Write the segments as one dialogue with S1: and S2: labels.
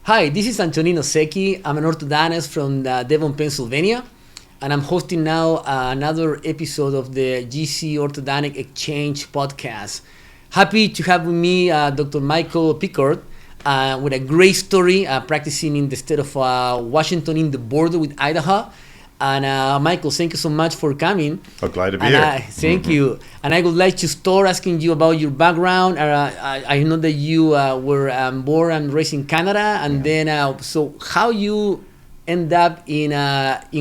S1: Hi, this is Antonino Secchi. I'm an orthodontist from Devon, Pennsylvania, and I'm hosting now another episode of the GC Orthodontics Exchange podcast. Happy to have with me Dr. Michael Pickard with a great story practicing in the state of Washington in the border with Idaho. And Michael, thank you so much for coming.
S2: Oh, glad to be here.
S1: Thank you. And I would like to start asking you about your background. I know that you were born and raised in Canada, and then so how you end up in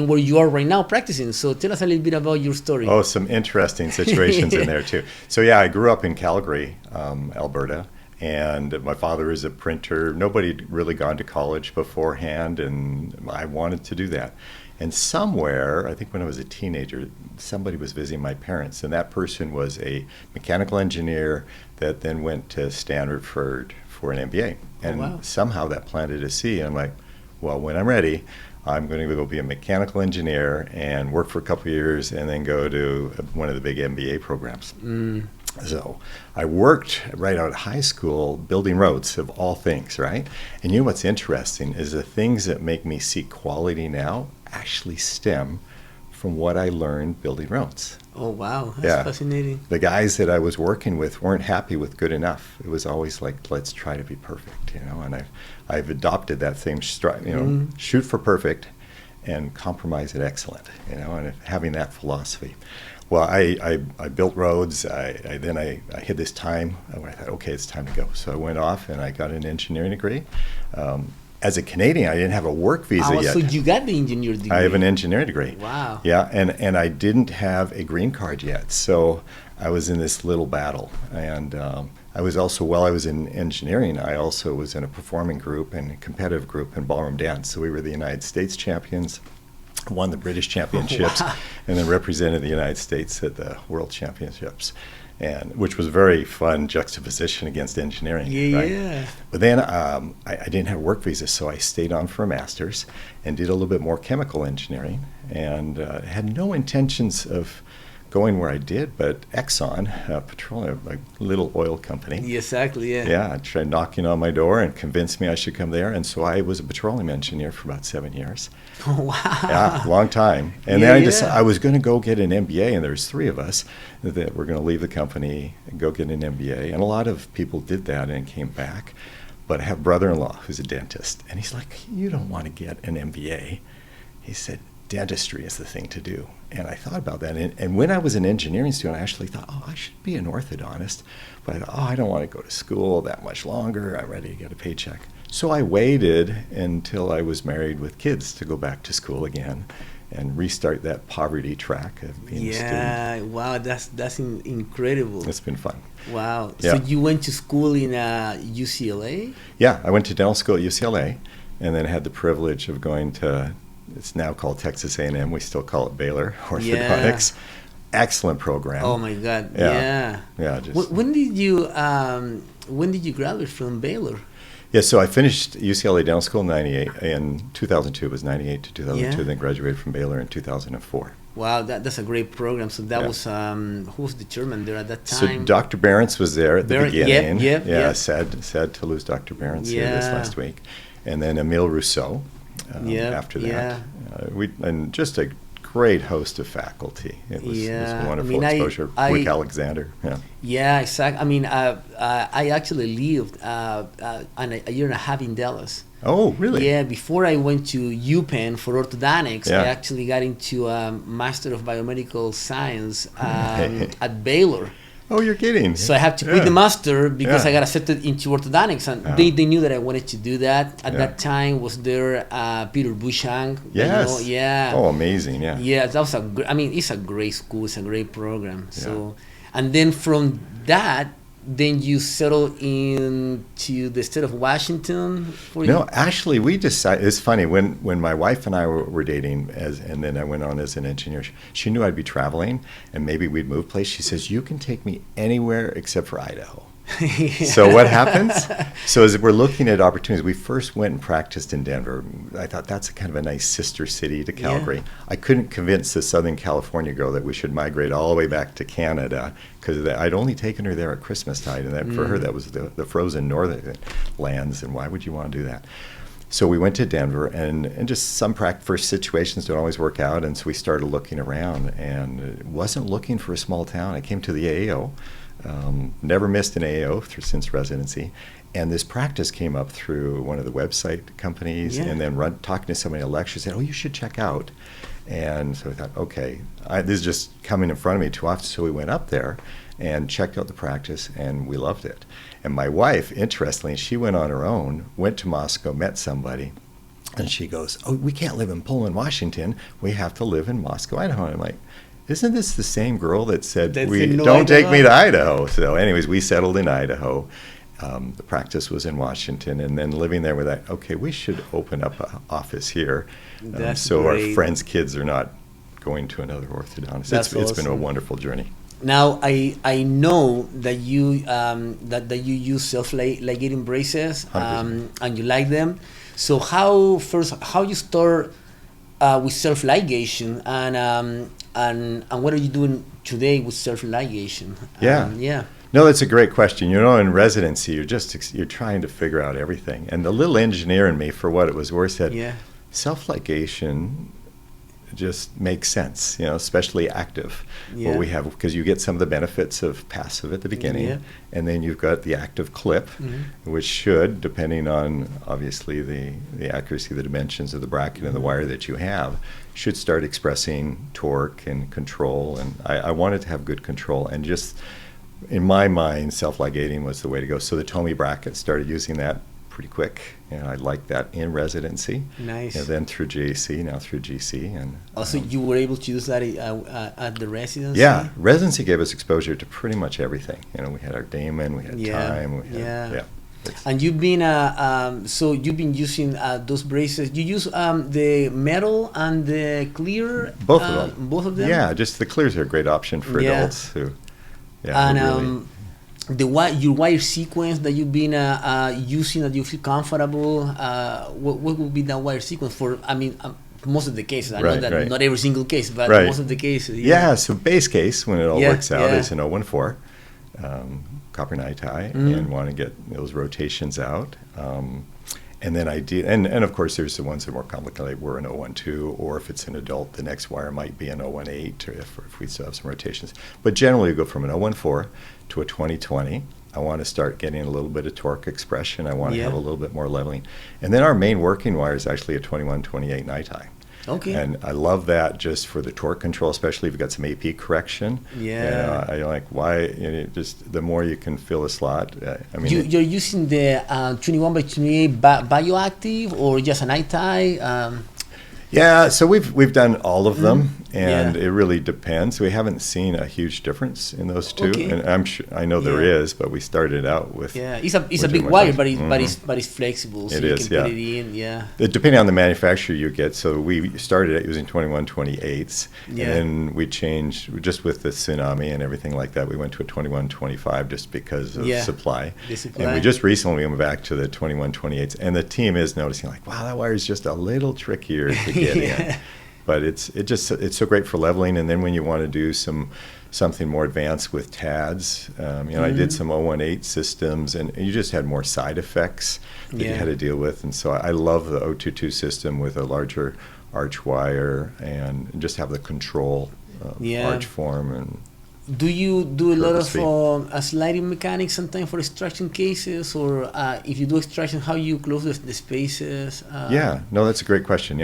S1: where you are right now practicing. So tell us a little bit about your story.
S2: Oh, some interesting situations in there too. So yeah, I grew up in Calgary, Alberta. And my father is a printer. Nobody had really gone to college beforehand, and I wanted to do that. And somewhere, I think when I was a teenager, somebody was visiting my parents, and that person was a mechanical engineer that then went to Stanford for an MBA. And somehow that planted a seed. I'm like, well, when I'm ready, I'm going to go be a mechanical engineer and work for a couple of years and then go to one of the big MBA programs. So I worked right out of high school building roads, of all things, right? And you know what's interesting is the things that make me see quality now actually stem from what I learned building roads.
S1: Oh, wow. That's fascinating.
S2: The guys that I was working with weren't happy with good enough. It was always like, let's try to be perfect, And I've adopted that same, shoot for perfect and compromise at excellent, and having that philosophy. Well, I built roads. I hit this time where I thought, okay, it's time to go. So I went off and I got an engineering degree. As a Canadian, I didn't have a work visa yet.
S1: So you got the engineering degree?
S2: I have an engineering degree.
S1: Wow.
S2: Yeah, and I didn't have a green card yet. So I was in this little battle. And I was also, while I was in engineering, I also was in a performing group and a competitive group in ballroom dance. So we were the United States champions, won the British championships, and then represented the United States at the World Championships, and which was a very fun juxtaposition against engineering.
S1: Yeah.
S2: But then I didn't have a work visa, so I stayed on for a master's and did a little bit more chemical engineering, and had no intentions of going where I did, but Exxon, petroleum, a little oil company.
S1: Exactly, yeah.
S2: Yeah, tried knocking on my door and convinced me I should come there, and so I was a petroleum engineer for about 7 years.
S1: Oh, wow.
S2: Yeah, long time. And then I decided I was going to go get an MBA, and there's 3 of us that were going to leave the company and go get an MBA, and a lot of people did that and came back. But I have a brother-in-law who's a dentist, and he's like, you don't want to get an MBA. He said, dentistry is the thing to do. And I thought about that. And when I was an engineering student, I actually thought, I should be an orthodontist. But I thought, I don't want to go to school that much longer. I'm ready to get a paycheck. So I waited until I was married with kids to go back to school again and restart that poverty track of being a student.
S1: Yeah, wow, that's incredible.
S2: It's been fun.
S1: Wow.
S2: Yeah.
S1: So you went to school in UCLA?
S2: Yeah, I went to dental school at UCLA and then had the privilege of going to, it's now called Texas A&M. We still call it Baylor Orthodontics. Yeah. Excellent program.
S1: Oh my God! Yeah. When did you graduate from Baylor?
S2: Yeah, so I finished UCLA Dental School in '98. In 2002, it was '98 to 2002. Then graduated from Baylor in 2004.
S1: Wow, that's a great program. So that was who was the chairman there at that time?
S2: So Dr. Behrens was there at the beginning.
S1: Yep.
S2: Sad to lose Dr. Behrens here this last week, and then Emile Rousseau. After that, and just a great host of faculty. It was a wonderful exposure. Rick Alexander.
S1: Yeah, exactly. I mean, I actually lived a year and a half in Dallas.
S2: Oh, really?
S1: Yeah, before I went to UPenn for orthodontics, I actually got into Master of Biomedical Science at Baylor.
S2: Oh, you're kidding.
S1: So I have to quit the master because I got accepted into orthodontics, and they knew that I wanted to do that. At that time was there Peter Bushang.
S2: Yes. Oh, amazing.
S1: Yeah, that was it's a great school. It's a great program. So, and then from that, then you settled into the state of Washington?
S2: Actually, we decided, it's funny, when my wife and I were dating, and then I went on as an engineer, she knew I'd be traveling, and maybe we'd move place. She says, you can take me anywhere except for Idaho. So what happens? So as we're looking at opportunities, we first went and practiced in Denver. I thought that's a kind of a nice sister city to Calgary. Yeah. I couldn't convince the Southern California girl that we should migrate all the way back to Canada because I'd only taken her there at Christmas time, and for her that was the frozen northern lands, and why would you want to do that? So we went to Denver, and just some first situations don't always work out, and so we started looking around, and wasn't looking for a small town. I came to the AAO, never missed an AAO since residency, and this practice came up through one of the website companies, and then talking to somebody at a lecture, said, "Oh, you should check out." And so I thought, okay, this is just coming in front of me too often, so we went up there and checked out the practice, and we loved it. And my wife, interestingly, she went on her own, went to Moscow, met somebody, and she goes, "Oh, we can't live in Pullman, Washington. We have to live in Moscow, Idaho." And I'm like, isn't this the same girl that said, don't take me to Idaho? So anyways, we settled in Idaho. The practice was in Washington, and then living there with that, okay, we should open up an office here. So great. Our friends' kids are not going to another orthodontist. It's been a wonderful journey.
S1: Now I know that you that you use self-ligating braces and you like them. So how you start with self-ligation and what are you doing today with self-ligation?
S2: No, that's a great question. You know, in residency, you're trying to figure out everything, and the little engineer in me, for what it was worth, said, self-ligation just makes sense, you know, especially active. What we have, because you get some of the benefits of passive at the beginning, and then you've got the active clip, which should, depending on obviously the accuracy, the dimensions of the bracket and the wire that you have, should start expressing torque and control. And I wanted to have good control, and just in my mind, self-ligating was the way to go. So the Tomy bracket, started using that pretty quick, and I liked that in residency.
S1: Nice.
S2: And then through JC, now through GC, and
S1: also you were able to use that at the residency.
S2: Yeah, residency gave us exposure to pretty much everything. You know, we had our Damon, we had time, we had,
S1: And you've been you've been using those braces. You use the metal and the clear.
S2: Both of them.
S1: Both of them.
S2: Yeah, just the clears are a great option for adults who. Yeah,
S1: and your wire sequence that you've been using, that you feel comfortable. What would be that wire sequence for? I mean, most of the cases. I know that not every single case, but most of the cases.
S2: Yeah. So base case, when it all works out, is an 014 copper night tie, and want to get those rotations out. And then and of course there's the ones that are more complicated, were an 012, or if it's an adult, the next wire might be an 018, or if we still have some rotations. But generally you go from an 014 to a 2020. I want to start getting a little bit of torque expression. I want to have a little bit more leveling. And then our main working wire is actually a 2128 night tie.
S1: Okay.
S2: And I love that just for the torque control, especially if you've got some AP correction.
S1: Yeah.
S2: I like why, just the more you can fill a slot. I mean,
S1: you're using the 21 by 28 bioactive or just a night tie?
S2: Yeah, so we've done all of them, and it really depends. We haven't seen a huge difference in those two, and I know there is, but we started out with
S1: it's a big wire, but it's flexible, so you can put it in.
S2: Depending on the manufacturer you get. So we started out using 21/28s, and then we changed just with the tsunami and everything like that. We went to a 21/25 just because of supply. And we just recently went back to the 21/28s, and the team is noticing like, wow, that wire is just a little trickier to get in. But it's so great for leveling. And then when you want to do something more advanced with TADs, I did some 018 systems, and you just had more side effects that you had to deal with. And so I love the 022 system with a larger arch wire and just have the control arch form. And
S1: do you do a lot of sliding mechanics sometimes for extraction cases, or if you do extraction, how you close the spaces?
S2: That's a great question.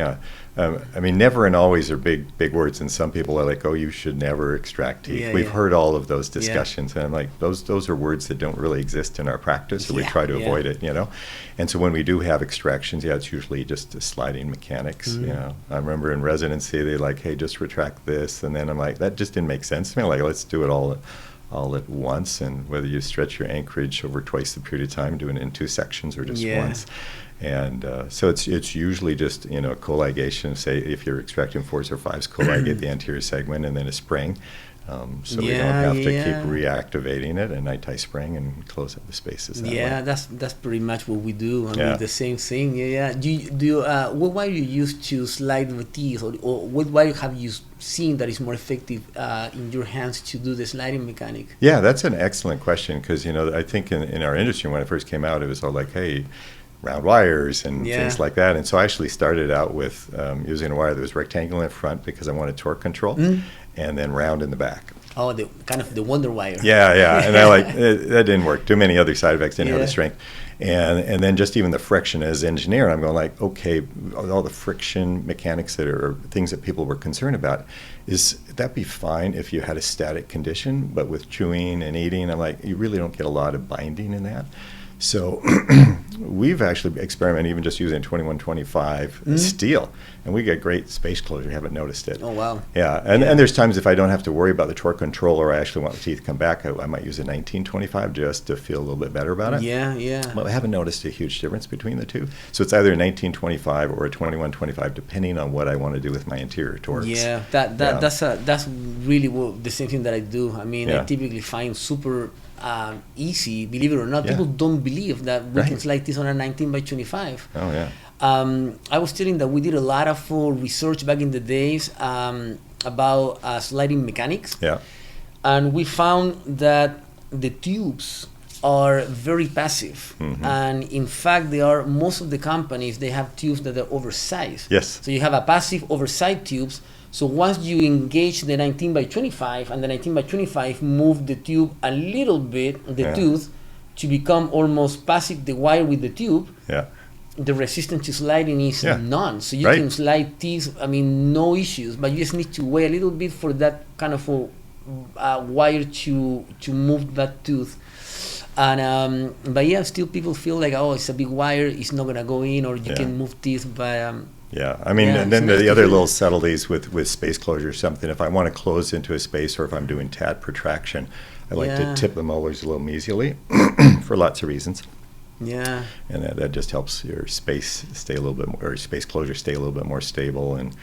S2: I mean, never and always are big words, and some people are like, "Oh, you should never extract teeth." We've heard all of those discussions, and I'm like, those are words that don't really exist in our practice, so we try to avoid it, And so when we do have extractions, it's usually just sliding mechanics. I remember in residency, they're like, "Hey, just retract this," and then I'm like, that just didn't make sense to me. Like, let's do it all at once, and whether you stretch your anchorage over twice the period of time, doing it in 2 sections or just once. And so it's usually just colligation. Say if you're extracting 4s or 5s, colligate the anterior segment and then a spring, so we don't have to keep reactivating it, and night tie spring and close up the spaces.
S1: That's pretty much what we do. I mean, the same thing. What wire you use to slide the teeth, or what wire have you seen that is more effective in your hands to do the sliding mechanic?
S2: Yeah, that's an excellent question, because I think in our industry when it first came out, it was all like, hey, round wires and
S1: Yeah.
S2: things like that. And so I actually started out with using a wire that was rectangular in front because I wanted torque control, and then round in the back.
S1: Oh, the kind of the wonder wire.
S2: Yeah. And that didn't work. Too many other side effects, didn't have the strength. And then just even the friction as engineer, I'm going like, okay, all the friction mechanics that are things that people were concerned about, is that be fine if you had a static condition, but with chewing and eating, I'm like, you really don't get a lot of binding in that. So we've actually experimented even just using 2125 steel, and we get great space closure. Haven't noticed it.
S1: Oh, wow.
S2: Yeah, and there's times if I don't have to worry about the torque control, or I actually want the teeth to come back, I might use a 1925 just to feel a little bit better about it.
S1: Yeah.
S2: But I haven't noticed a huge difference between the two. So it's either a 1925 or a 2125, depending on what I want to do with my interior torques.
S1: Yeah, that's really the same thing that I do. I mean, I typically find super easy, believe it or not. People don't believe that we can slide this on a 19 by 25.
S2: Oh, yeah.
S1: I was telling that we did a lot of research back in the days about sliding mechanics.
S2: Yeah.
S1: And we found that the tubes are very passive. And in fact, most of the companies, they have tubes that are oversized.
S2: Yes.
S1: So you have a passive oversized tubes. So once you engage the 19 by 25 and the 19 by 25 move the tube a little bit, the tooth, to become almost passive, the wire with the tube, the resistance to sliding is none. So you can slide teeth, I mean, no issues, but you just need to wait a little bit for that kind of wire to move that tooth. And but yeah, still people feel like, oh, it's a big wire, it's not gonna go in, or you can move teeth, but
S2: I mean, and then the other little subtleties with space closure, something, if I want to close into a space, or if I'm doing TAT protraction, I like to tip the molars a little mesially for lots of reasons.
S1: Yeah.
S2: And that just helps your space stay a little bit more, or space closure stay a little bit more stable, and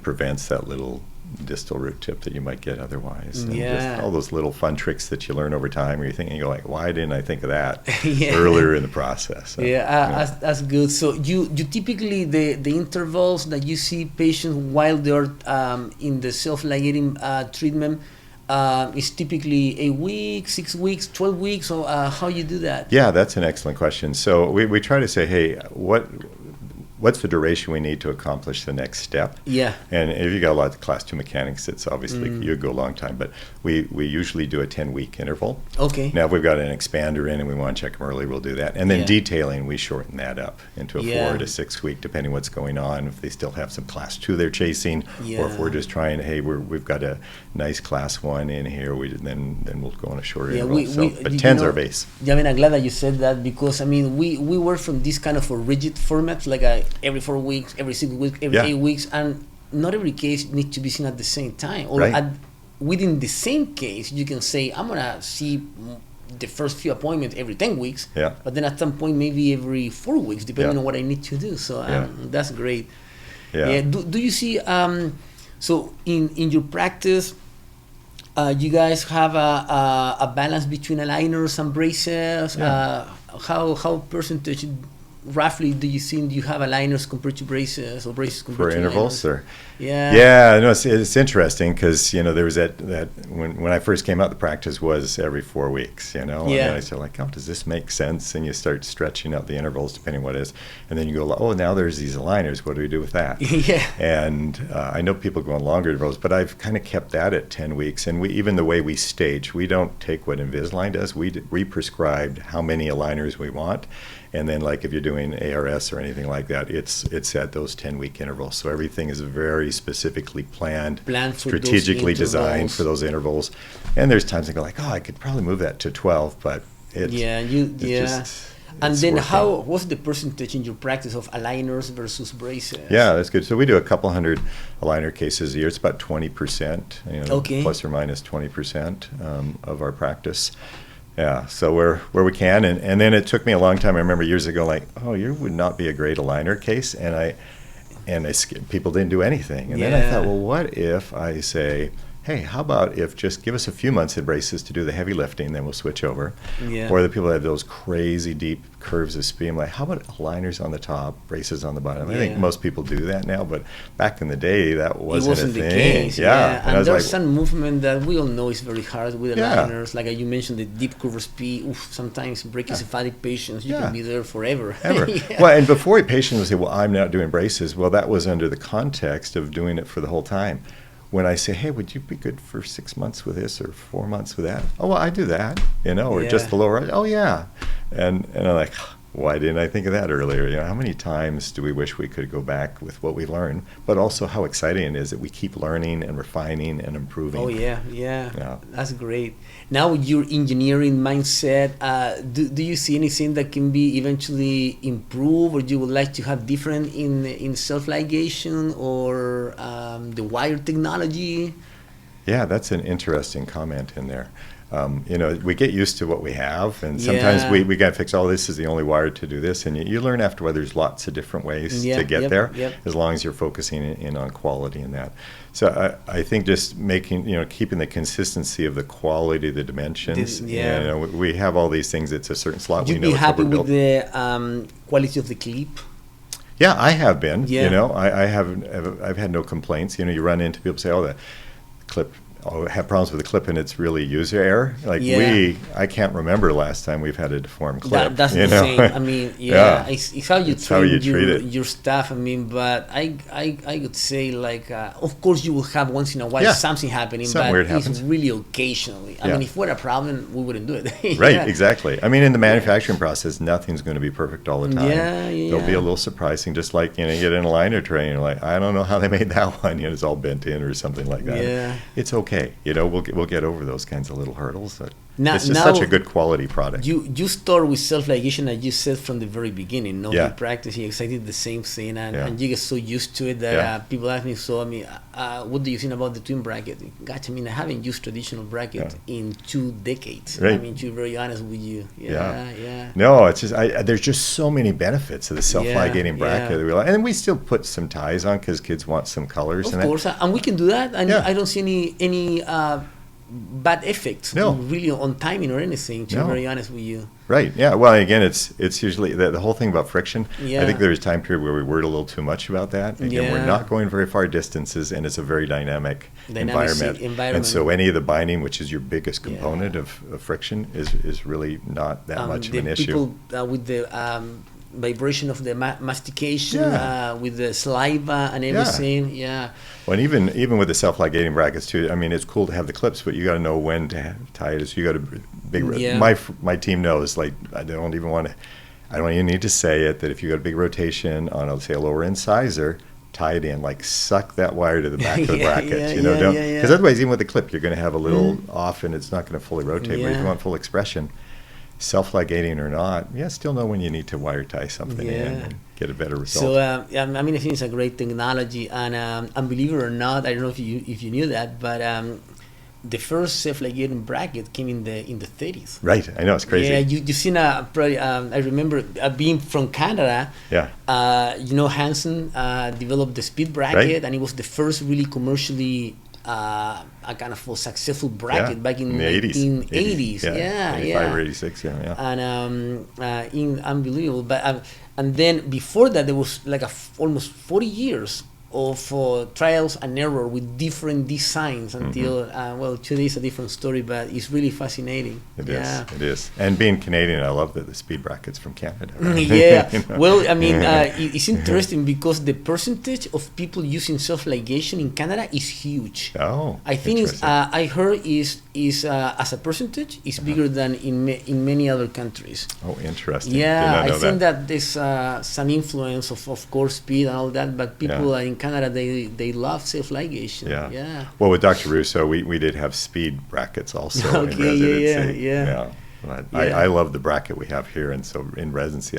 S2: prevents that little distal root tip that you might get otherwise. And just all those little fun tricks that you learn over time, where you go like, why didn't I think of that earlier in the process? So,
S1: that's good. So you typically, the intervals that you see patients while they're in the self-ligating treatment is typically a week, 6 weeks, 12 weeks, or how you do that? Yeah,
S2: that's an excellent question. So we try to say, hey, what's the duration we need to accomplish the next step?
S1: Yeah.
S2: And if you got a lot of class 2 mechanics, it's obviously you go a long time, but we usually do a 10-week interval.
S1: Okay.
S2: Now, if we've got an expander in and we want to check them early, we'll do that. And then detailing, we shorten that up into a 4 to 6 week, depending what's going on. If they still have some class 2 they're chasing, or if we're just trying, hey, we've got a nice class 1 in here, then we'll go on a shorter interval. But 10's our base.
S1: Yeah, I mean, I'm glad that you said that, because I mean, we work from this kind of a rigid format, like every 4 weeks, every 6 weeks, every 8 weeks, and not every case needs to be seen at the same time. Or within the same case, you can say, I'm going to see the first few appointments every 10 weeks, but then at some point, maybe every 4 weeks, depending on what I need to do. So that's great. Do you see, so in your practice, you guys have a balance between aligners and braces? How percentage roughly do you think you have aligners compared to braces, or braces compared to
S2: intervals?
S1: Or
S2: no, it's interesting, because there was that when I first came out, the practice was every 4 weeks, and then I said, like, oh, does this make sense? And you start stretching out the intervals depending what it is, and then you go, oh, now there's these aligners, what do we do with that? And I know people go on longer intervals, but I've kind of kept that at 10 weeks. And even the way we stage, we don't take what Invisalign does. We prescribed how many aligners we want. And then, like, if you're doing ARS or anything like that, it's at those 10-week intervals. So everything is very specifically planned strategically designed for those intervals. And there's times I go like, oh, I could probably move that to 12, but it's
S1: and then what's the percentage in your practice of aligners versus braces?
S2: Yeah, that's good. So we do a couple hundred aligner cases a year. It's about 20%, plus or minus 20% of our practice. Yeah, so where we can, and then it took me a long time. I remember years ago, like, oh, you would not be a great aligner case, and people didn't do anything. And then I thought, well, what if I say, hey, how about if just give us a few months in braces to do the heavy lifting, then we'll switch over.
S1: Yeah.
S2: Or the people that have those crazy deep curves of speed, I'm like, how about aligners on the top, braces on the bottom? I think most people do that now, but back in the day, that wasn't a thing.
S1: The case.
S2: Yeah.
S1: And there's some movement that we all know is very hard with aligners. Like you mentioned, the deep curve speed. Sometimes brachycephalic patients, you can be there forever.
S2: Well, and before a patient would say, well, I'm not doing braces. Well, that was under the context of doing it for the whole time. When I say, hey, would you be good for 6 months with this or 4 months with that? Oh, well, I do that, or just the lower. Oh, yeah. And I'm like, why didn't I think of that earlier? How many times do we wish we could go back with what we learned, but also how exciting it is that we keep learning and refining and improving.
S1: Oh, yeah. That's great. Now, with your engineering mindset, do you see anything that can be eventually improved, or you would like to have different in self-ligation or the wire technology?
S2: Yeah, that's an interesting comment in there. We get used to what we have, and sometimes we got to fix, this is the only wire to do this, and you learn afterward there's lots of different ways to get there, as long as you're focusing in on quality in that. So I think just making, keeping the consistency of the quality, the dimensions. We have all these things, it's a certain slot.
S1: You'd be happy with the quality of the clip?
S2: Yeah, I have been. I've had no complaints. You run into people say, the clip, have problems with the clip, and it's really user error. I can't remember last time we've had a deformed clip.
S1: That's the same. I mean, it's how you treat your staff. I mean, but I would say, of course you will have once in a while something happening, but
S2: weird
S1: it's
S2: happens.
S1: really occasionally. I mean, if it were a problem, we wouldn't do it.
S2: Right, exactly. I mean, in the manufacturing process, nothing's going to be perfect all the time. There'll be a little surprising, just like, you get an aligner tray, and you're like, I don't know how they made that one. It's all bent in or something like that.
S1: Yeah.
S2: It's okay. We'll get over those kinds of little hurdles. It's just such a good quality product.
S1: You start with self-ligation, as you said from the very beginning. You practice exactly the same thing, and you get so used to it that people ask me, what do you think about the twin bracket? Gosh, I haven't used traditional bracket in 2 decades.
S2: Right.
S1: I mean, to be very honest with you.
S2: No, it's just there's just so many benefits of the self-ligating bracket. And we still put some ties on because kids want some colors.
S1: Of course, and we can do that. And I don't see any bad effects really on timing or anything, to be very honest with you.
S2: Right, yeah. Well, again, it's usually the whole thing about friction. I think there was a time period where we worried a little too much about that. Again, we're not going very far distances, and it's a very dynamic environment. And so any of the binding, which is your biggest component of friction, is really not that much of an issue.
S1: People with the vibration of the mastication, with the saliva and everything,
S2: Well, and even with the self-ligating brackets too, I mean, it's cool to have the clips, but you got to know when to tie it. So you got to my team knows. I don't even need to say it, that if you got a big rotation on, let's say, a lower incisor, tie it in, suck that wire to the back of the bracket. Because otherwise, even with the clip, you're going to have a little off, and it's not going to fully rotate. But if you want full expression, self-ligating or not, still know when you need to wire tie something in and get a better result.
S1: So I think it's a great technology, and believe it or not, I don't know if you knew that, but the first self-ligating bracket came in the 30s.
S2: Right, I know, it's crazy.
S1: Yeah, you've seen I remember being from Canada. Hansen developed the speed bracket, and it was the first really commercially a kind of successful bracket back in the 80s.
S2: 85 or 86,
S1: And unbelievable. But and then before that, there was almost 40 years of trials and error with different designs until today is a different story, but it's really fascinating.
S2: It is. And being Canadian, I love the speed brackets from Canada. Right?
S1: Well, I mean, it's interesting because the percentage of people using self-ligation in Canada is huge. I think I heard is as a percentage is bigger than in many other countries.
S2: Interesting.
S1: I think that there's some influence of course speed and all that, but people in Canada, they love self-ligation.
S2: Well, with Dr. Russo, we did have speed brackets also in residency. I love the bracket we have here, and so in residency,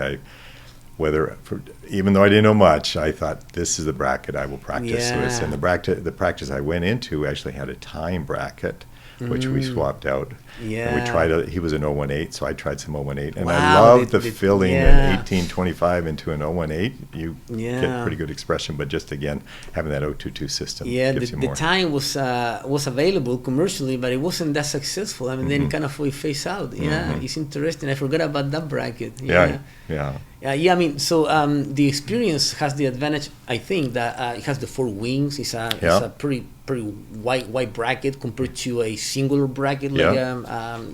S2: even though I didn't know much, I thought this is the bracket I will practice with. And the practice I went into actually had a time bracket, which we swapped out.
S1: Yeah.
S2: And we tried he was an 018, so I tried some 018. And I
S1: Wow,
S2: love the filling an 1825 into an 018. You get pretty good expression, but just again, having that 022 system gives you more.
S1: The time was available commercially, but it wasn't that successful. I mean, then kind of we phase out. Yeah, it's interesting. I forgot about that bracket.
S2: Yeah.
S1: I mean, so the experience has the advantage, I think, that it has the 4 wings. It's a pretty wide bracket compared to a singular bracket like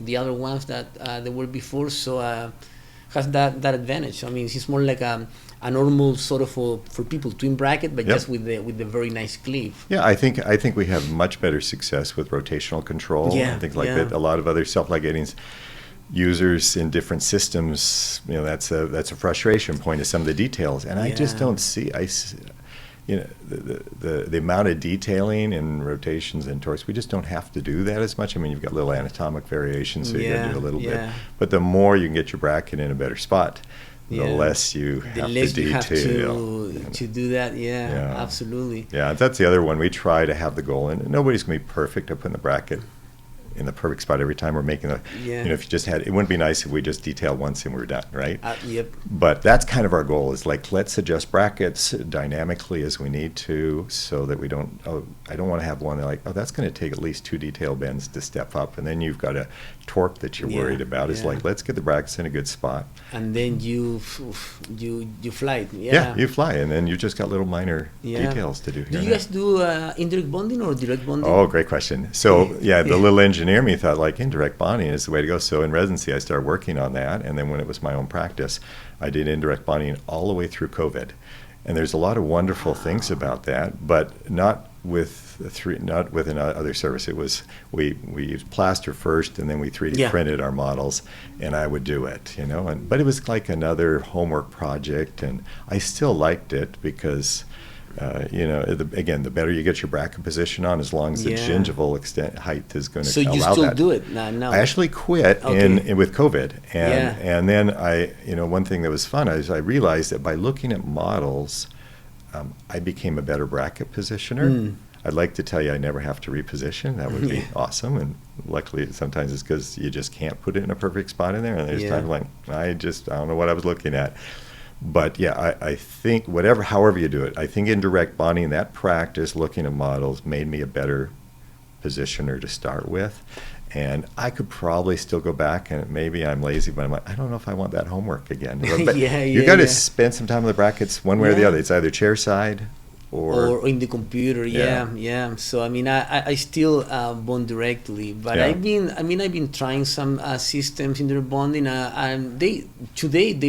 S1: the other ones that there were before. So has that advantage. I mean, it's more like a normal sort of for people twin bracket, but just with the very nice cleave.
S2: Yeah, I think we have much better success with rotational control and things like that. A lot of other self-ligating users in different systems, that's a frustration point of some of the details, and I just don't see. The amount of detailing and rotations and torques, we just don't have to do that as much. I mean, you've got little anatomic variations, so you got to do a little bit. But the more you can get your bracket in a better spot, the less you have to detail.
S1: To do that, absolutely.
S2: Yeah, that's the other one. We try to have the goal, and nobody's going to be perfect at putting the bracket in the perfect spot every time. We're making if you just had, it wouldn't be nice if we just detailed once and we were done, right? But that's kind of our goal, is like, let's adjust brackets dynamically as we need to, so that we don't, I don't want to have one that that's going to take at least 2 detail bends to step up, and then you've got a torque that you're worried about. It's like, let's get the brackets in a good spot.
S1: And then you fly.
S2: You fly, and then you just got little minor details to do here.
S1: Do you guys do indirect bonding or direct bonding?
S2: Oh, great question. So the little engineer me thought like indirect bonding is the way to go. So in residency, I started working on that, and then when it was my own practice, I did indirect bonding all the way through COVID. And there's a lot of wonderful things about that, but not with another service. It was we used plaster first, and then we 3D printed our models, and I would do it, but it was like another homework project, and I still liked it because again, the better you get your bracket position on, as long as the gingival height is going to allow that. So you still
S1: do it? No.
S2: I actually quit with COVID, and then one thing that was fun is I realized that by looking at models, I became a better bracket positioner. I'd like to tell you I never have to reposition. That would be awesome, and luckily sometimes it's because you just can't put it in a perfect spot in there, and there's times like I don't know what I was looking at. But I think however you do it, I think indirect bonding, that practice, looking at models, made me a better positioner to start with. And I could probably still go back, and maybe I'm lazy, but I'm like, I don't know if I want that homework again. But you got to spend some time on the brackets one way or the other. It's either chair side or
S1: in the computer. So I mean, I still bond directly, but I've been trying some systems in their bonding, and they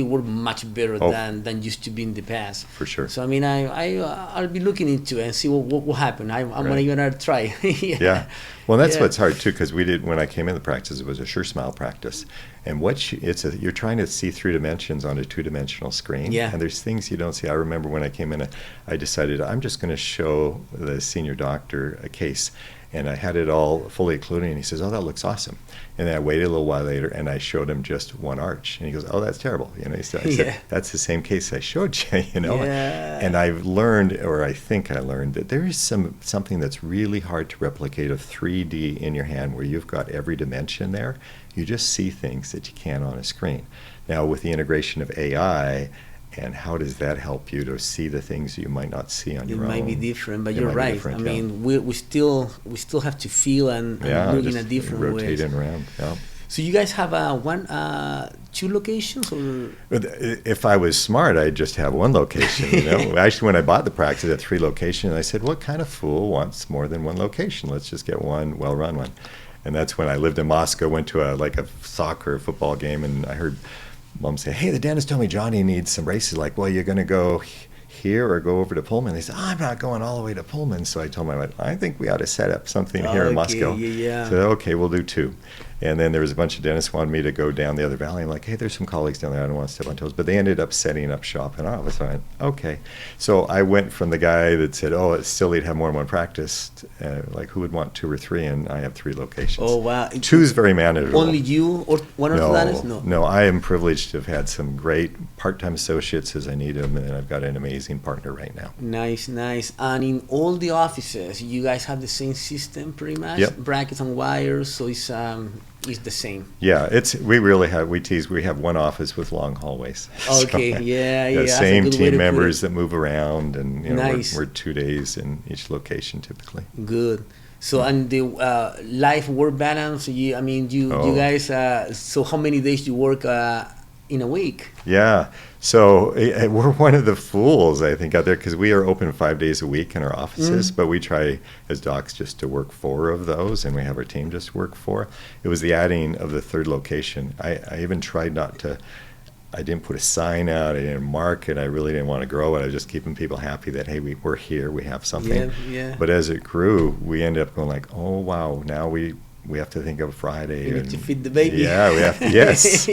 S1: work much better than used to be in the past.
S2: For sure.
S1: So I mean, I'll be looking into it and see what will happen. I'm gonna try.
S2: Well, that's what's hard too, because when I came into practice, it was a Sure Smile practice, and you're trying to see 3 dimensions on a 2-dimensional screen, and there's things you don't see. I remember when I came in, I decided I'm just going to show the senior doctor a case, and I had it all fully occluded, and he says, "Oh, that looks awesome." And then I waited a little while later, and I showed him just one arch, and he goes, "Oh, that's terrible." I said, "That's the same case I showed you." And I've learned, or I think I learned, that there is something that's really hard to replicate of 3D in your hand, where you've got every dimension there. You just see things that you can't on a screen. Now, with the integration of AI, and how does that help you to see the things you might not see on your own?
S1: It might be different, but you're right. I mean, we still have to feel and look in a different way.
S2: Rotating around.
S1: So you guys have 2 locations, or?
S2: If I was smart, I'd just have 1 location. Actually, when I bought the practice, I had 3 locations. I said, "What kind of fool wants more than 1 location? Let's just get one well-run one." And that's when I lived in Moscow. Went to a soccer football game, and I heard Mom say, "Hey, the dentist told me Johnny needs some braces." Like, "Well, you're going to go here or go over to Pullman?" They said, "I'm not going all the way to Pullman." So I told my wife, "I think we ought to set up something here in Moscow." So okay, we'll do 2. And then there was a bunch of dentists who wanted me to go down the other valley. I'm like, hey, there's some colleagues down there. I don't want to step on toes. But they ended up setting up shop in Iowa. So I went, okay. So I went from the guy that said, oh, it's silly to have more than one practice. Like, who would want 2 or 3? And I have 3 locations.
S1: Oh, wow.
S2: 2 is very manageable.
S1: Only you or one orthodontist?
S2: No, I am privileged to have had some great part-time associates as I need them. And I've got an amazing partner right now.
S1: Nice. And in all the offices, you guys have the same system pretty much?
S2: Yep.
S1: Brackets and wires, so it's the same.
S2: Yeah, we tease, we have one office with long hallways.
S1: Okay, so, yeah.
S2: Same team members that move around, and
S1: nice.
S2: we're 2 days in each location typically.
S1: Good. So, and the life-work balance, you guys, so how many days you work in a week?
S2: Yeah. So we're one of the fools, I think, out there, because we are open 5 days a week in our offices, but we try as docs just to work 4 of those, and we have our team just work 4. It was the adding of the 3rd location. I even tried not to, I didn't put a sign out, I didn't mark it, I really didn't want to grow it. I was just keeping people happy that, hey, we're here, we have something.
S1: Yeah.
S2: But as it grew, we ended up going like, oh, wow, now we have to think of Friday.
S1: You need to feed the baby.
S2: Yeah, we have to, yes.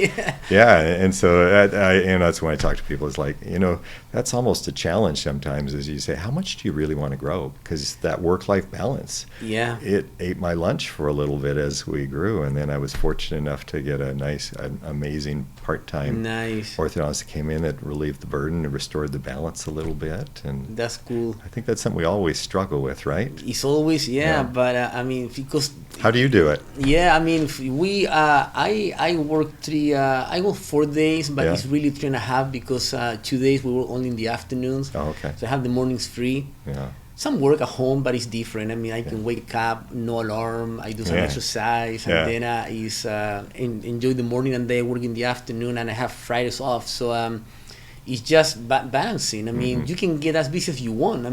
S2: Yeah, and so that's when I talk to people. It's like, that's almost a challenge sometimes, is you say, how much do you really want to grow? Because that work-life balance, it ate my lunch for a little bit as we grew, and then I was fortunate enough to get an amazing part-time orthodontist that came in that relieved the burden and restored the balance a little bit. And
S1: that's cool.
S2: I think that's something we always struggle with, right?
S1: It's always, but because...
S2: How do you do it?
S1: Yeah, I work I go 4 days, but it's really 3.5 because 2 days we work only in the afternoons.
S2: Oh, okay.
S1: So I have the mornings free.
S2: Yeah.
S1: Some work at home, but it's different. I can wake up, no alarm. I do some exercise, and then enjoy the morning, and then I work in the afternoon, and I have Fridays off. So it's just balancing. You can get as busy as you want.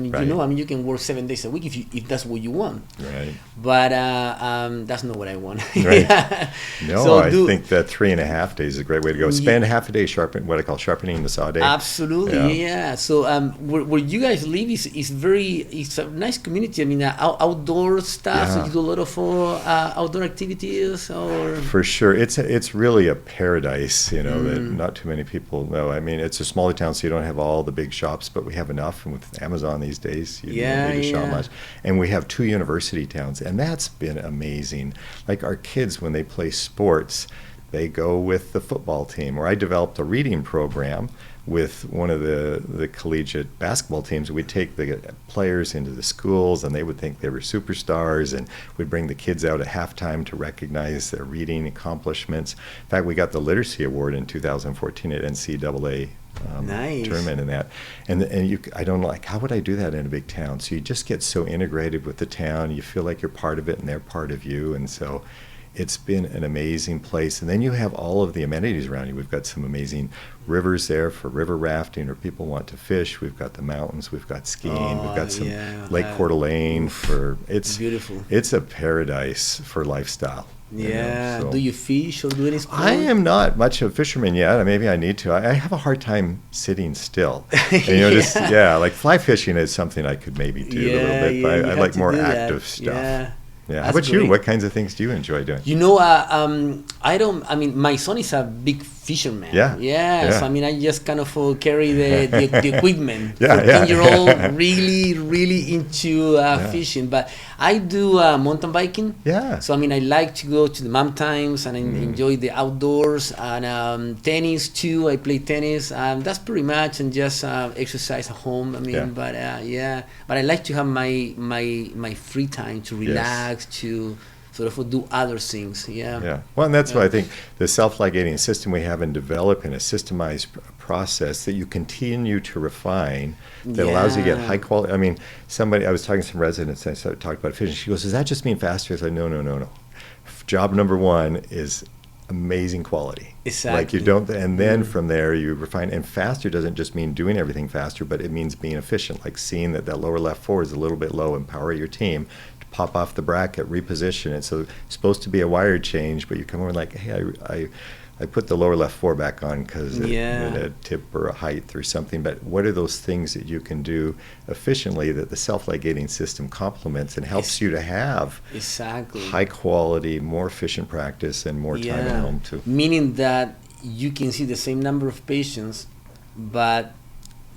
S1: You can work 7 days a week if that's what you want.
S2: Right.
S1: But that's not what I want.
S2: Right. No, so I think that 3.5 days is a great way to go. Spend half a day what I call sharpening the saw day.
S1: Absolutely, yeah. So where you guys live is a nice community. Outdoor stuff. Yeah. So you do a lot of outdoor activities, or
S2: for sure. It's really a paradise. That not too many people know. It's a smaller town, so you don't have all the big shops, but we have enough. And with Amazon these days, you don't need to shop much. And we have 2 university towns, and that's been amazing. Like our kids, when they play sports, they go with the football team. Or I developed a reading program with one of the collegiate basketball teams. We'd take the players into the schools, and they would think they were superstars, and we'd bring the kids out at halftime to recognize their reading accomplishments. In fact, we got the Literacy Award in 2014 at NCAA tournament and that. I don't like, how would I do that in a big town? So you just get so integrated with the town, you feel like you're part of it and they're part of you, and so it's been an amazing place. And then you have all of the amenities around you. We've got some amazing rivers there for river rafting, or people want to fish. We've got the mountains, we've got skiing, we've got some Lake Coeur d'Alene it's beautiful. It's a paradise for lifestyle.
S1: Yeah. Do you fish or do any sport?
S2: I am not much of a fisherman yet. Maybe I need to. I have a hard time sitting still. And, like fly fishing is something I could maybe do a little bit, but I like more active stuff. Yeah. How about you? What kinds of things do you enjoy doing?
S1: My son is a big fisherman.
S2: Yeah.
S1: So I just kind of carry the equipment. 14-year-old, really, really into fishing. But I do mountain biking.
S2: Yeah.
S1: So I like to go to the mountains and enjoy the outdoors, and tennis too. I play tennis. That's pretty much, and just exercise at home. But I like to have my free time to relax, to sort of do other things.
S2: Well, and that's why I think the self-ligating system we have in developing a systemized process that you continue to refine that allows you to get high quality. I was talking to some residents, and I talked about fishing. She goes, does that just mean faster? I said, no. Job number 1 is amazing quality.
S1: Exactly.
S2: And then from there you refine. And faster doesn't just mean doing everything faster, but it means being efficient, like seeing that lower left forward is a little bit low, empower your team, pop off the bracket, reposition it. So it's supposed to be a wired change, but you come over like, hey, I put the lower left 4 back on because
S1: Yeah.
S2: a tip or a height or something. But what are those things that you can do efficiently that the self-ligating system complements and helps you to have
S1: Exactly.
S2: high quality, more efficient practice and more time at home too?
S1: Meaning that you can see the same number of patients, but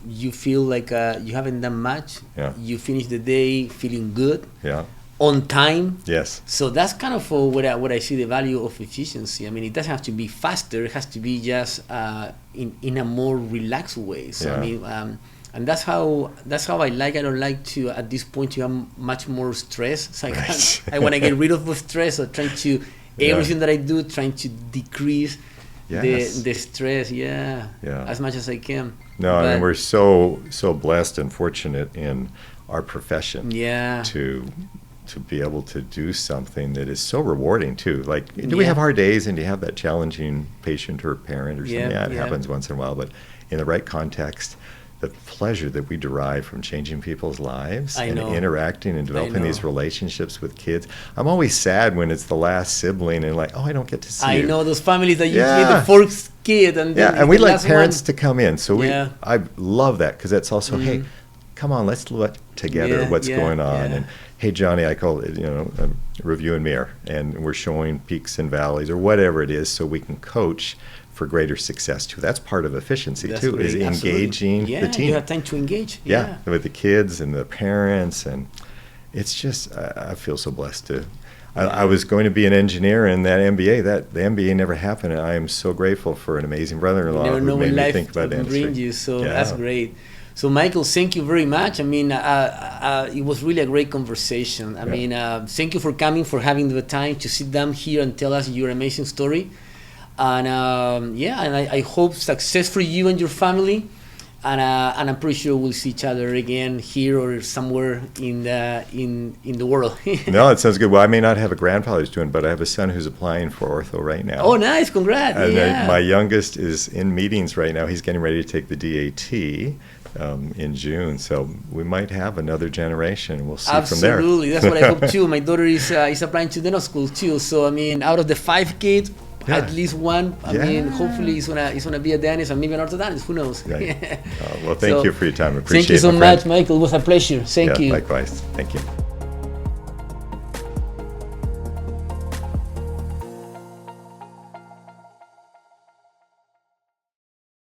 S1: you feel like you haven't done much.
S2: Yeah.
S1: You finish the day feeling good,
S2: Yeah.
S1: on time.
S2: Yes.
S1: So that's kind of what I see the value of efficiency. I mean, it doesn't have to be faster. It has to be just in a more relaxed way. So
S2: Yeah.
S1: I mean, and that's how I like. I don't like to at this point to have much more stress. So I want to get rid of the stress. So trying to everything that I do, trying to decrease the stress. Yeah. As much as I can.
S2: No, I mean, we're so blessed and fortunate in our profession.
S1: Yeah.
S2: To be able to do something that is so rewarding too. Like, do we have hard days and do you have that challenging patient or parent or something? Yeah, it happens once in a while, but in the right context, the pleasure that we derive from changing people's lives and interacting and developing these relationships with kids. I'm always sad when it's the last sibling and like, oh, I don't get to see you.
S1: I know those families that you get the fourth kid and then
S2: and we like parents to come in. So I love that because that's also, hey, come on, let's look together what's going on. And hey, Johnny, I call it, a review and mirror, and we're showing peaks and valleys or whatever it is so we can coach for greater success too. That's part of efficiency too, is engaging the team.
S1: You have time to engage.
S2: With the kids and the parents, and it's just, I feel so blessed to. I was going to be an engineer in that MBA. The MBA never happened, and I am so grateful for an amazing brother-in-law who made me think about dentistry.
S1: So that's great. So Michael, thank you very much. I mean, it was really a great conversation. I mean, thank you for coming, for having the time to sit down here and tell us your amazing story. And I hope success for you and your family. And I'm pretty sure we'll see each other again here or somewhere in the world.
S2: No, it sounds good. Well, I may not have a grandfather's doing, but I have a son who's applying for ortho right now.
S1: Oh, nice! Congrats!
S2: And my youngest is in meetings right now. He's getting ready to take the DAT in June, so we might have another generation. We'll see from there.
S1: Absolutely, that's what I hope too. My daughter is applying to dental school too. So I mean, out of the 5 kids, at least one. I mean, hopefully he's gonna be a dentist and maybe an orthodontist. Who knows?
S2: Right. Well, thank you for your time. Appreciate it.
S1: Thank you so much, Michael. It was a pleasure. Thank you.
S2: Likewise. Thank you.